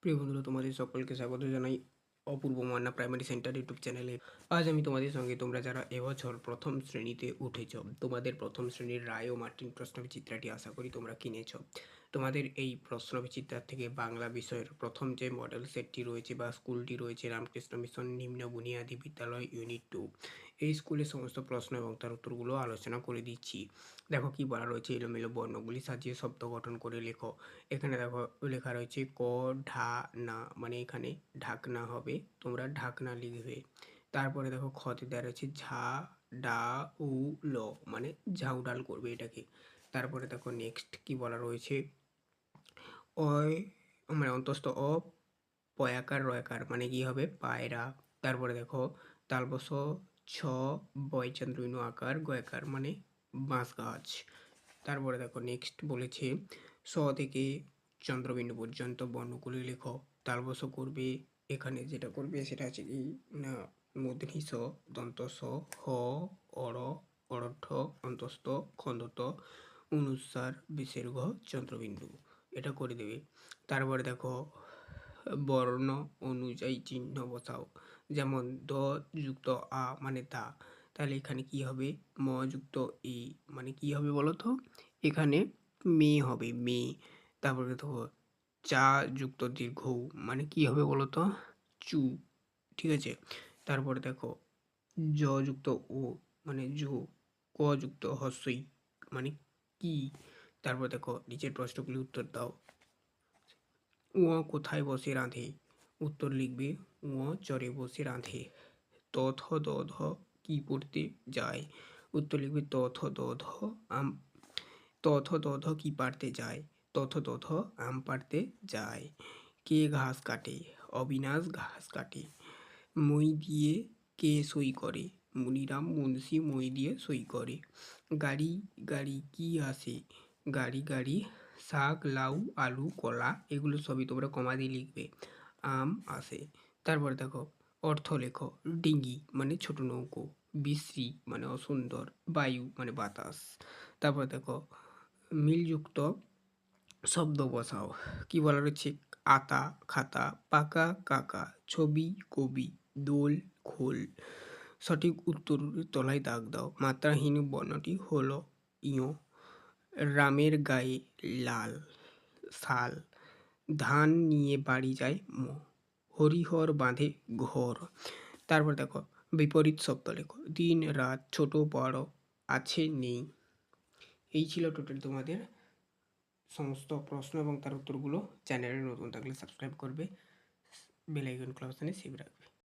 প্রিয় বন্ধুরা, তোমাদের সকলকে স্বাগত জানাই অপূর্ব মান্না প্রাইমারি সেন্টার ইউটিউব চ্যানেলে। আজ আমি তোমাদের সঙ্গে তোমরা যারা এবছর প্রথম শ্রেণীতে উঠেছ, তোমাদের প্রথম শ্রেণীর রায় ও মার্টিন প্রশ্নবিচিত্রাটি আশা করি তোমরা কিনেছ। তোমাদের এই প্রশ্নবিচিত্রার থেকে বাংলা বিষয়ের প্রথম যে মডেল সেটটি রয়েছে বা স্কুলটি রয়েছে, রামকৃষ্ণ মিশন নিম্ন বুনিয়াদী বিদ্যালয় ইউনিট 2, এই স্কুলের সমস্ত প্রশ্ন এবং তার উত্তরগুলো আলোচনা করে দিচ্ছি। দেখো কি বলা রয়েছে, এলোমেলো বর্ণগুলি সাজিয়ে শব্দ গঠন করে লেখো। এখানে দেখো লেখা রয়েছে ক ঢা না, মানে এখানে ঢাকনা হবে, তোমরা ঢাকনা লিখবে। তারপরে দেখো খতে দেওয়া রয়েছে ঝা ডা উ ল, মানে ঝাউডাল করবে এটাকে। তারপরে দেখো নেক্সট কি বলা রয়েছে, অয় মানে অন্তস্থ অ পয়াকার রয়াকার, মানে কি হবে পায়রা। তারপরে দেখো তালবস ছ বয়চন্দ্রিনু আকার গয়াকার, মানে বাঁশ গাছ। তারপরে দেখো নেক্সট বলেছে স থেকে চন্দ্রবিন্দু পর্যন্ত বর্ণগুলি লেখো। তালবস করবে, এখানে যেটা করবে সেটা হচ্ছে কি না, মূর্ধনি স, দন্ত স, হ, অর, অরঠ্য, অন্তস্থ, খন্দত, অনুস্বার, বিসর্গ, চন্দ্রবিন্দু, এটা করে দেবে। তারপরে দেখো বর্ণ অনুযায়ী চিহ্ন বসাও, যেমন দ যুক্ত আ মানে দা, তাহলে এখানে কি হবে ম যুক্ত ই, মানে কি হবে বলো তো, এখানে মেয়ে হবে মেয়ে। তারপরে দেখো চা যুক্ত দীর্ঘ উ, মানে কি হবে বলো তো, চু, ঠিক আছে। তারপরে দেখো জ যুক্ত ও, মানে জু, ক যুক্ত হস্যই, মানে কি। তারপর দেখো নিচের প্রশ্নগুলি উত্তর দাও। ও কোথায় বসে রাঁধে, উত্তর লিখবে ও চরে বসে রাঁধে। ত থ দ ধ কি পড়তে যায়, উত্তর লিখবে ত থ দ ধ আম, ত থ দ ধ কি পারতে যায়, ত থ দ ধ আম পারতে যায়। কে ঘাস কাটে, অবিনাশ ঘাস কাটে। মই দিয়ে কে সই করে, মুনিরাম মুন্সি মই দিয়ে সই করে। গাড়ি গাড়ি কি আসে, গাড়ি গাড়ি শাক লাউ আলু কলা, এগুলো সবই তোমরা কমা দিয়ে লিখবে। আম আসে। তারপরে দেখো অর্থ লেখো। ডিঙ্গি মানে ছোট নৌকো, বিশ্রী মানে অসুন্দর, বায়ু মানে বাতাস। তারপর দেখো মিলযুক্ত শব্দ বসাও। কি বলা রয়েছে, আতা খাতা, পাকা কাকা, ছবি কবি, দোল খোল। সঠিক উত্তরের তলায় দাগ দাও। মাত্রাহীন বর্ণটি হলো ইয়। রামের গায়ে লাল শাল, ধান নিয়ে বাড়ি যায় মো, হরিহর বাঁধে ঘর। তারপর দেখো বিপরীত শব্দ লেখো। দিন রাত ছোট বড় আছে নেই। এই ছিল টোটাল তোমাদের সমস্ত প্রশ্ন এবং তার উত্তরগুলো। চ্যানেলে নতুন থাকলে সাবস্ক্রাইব করবে, বেল আইকন ক্লিক করে সেভ রাখবে।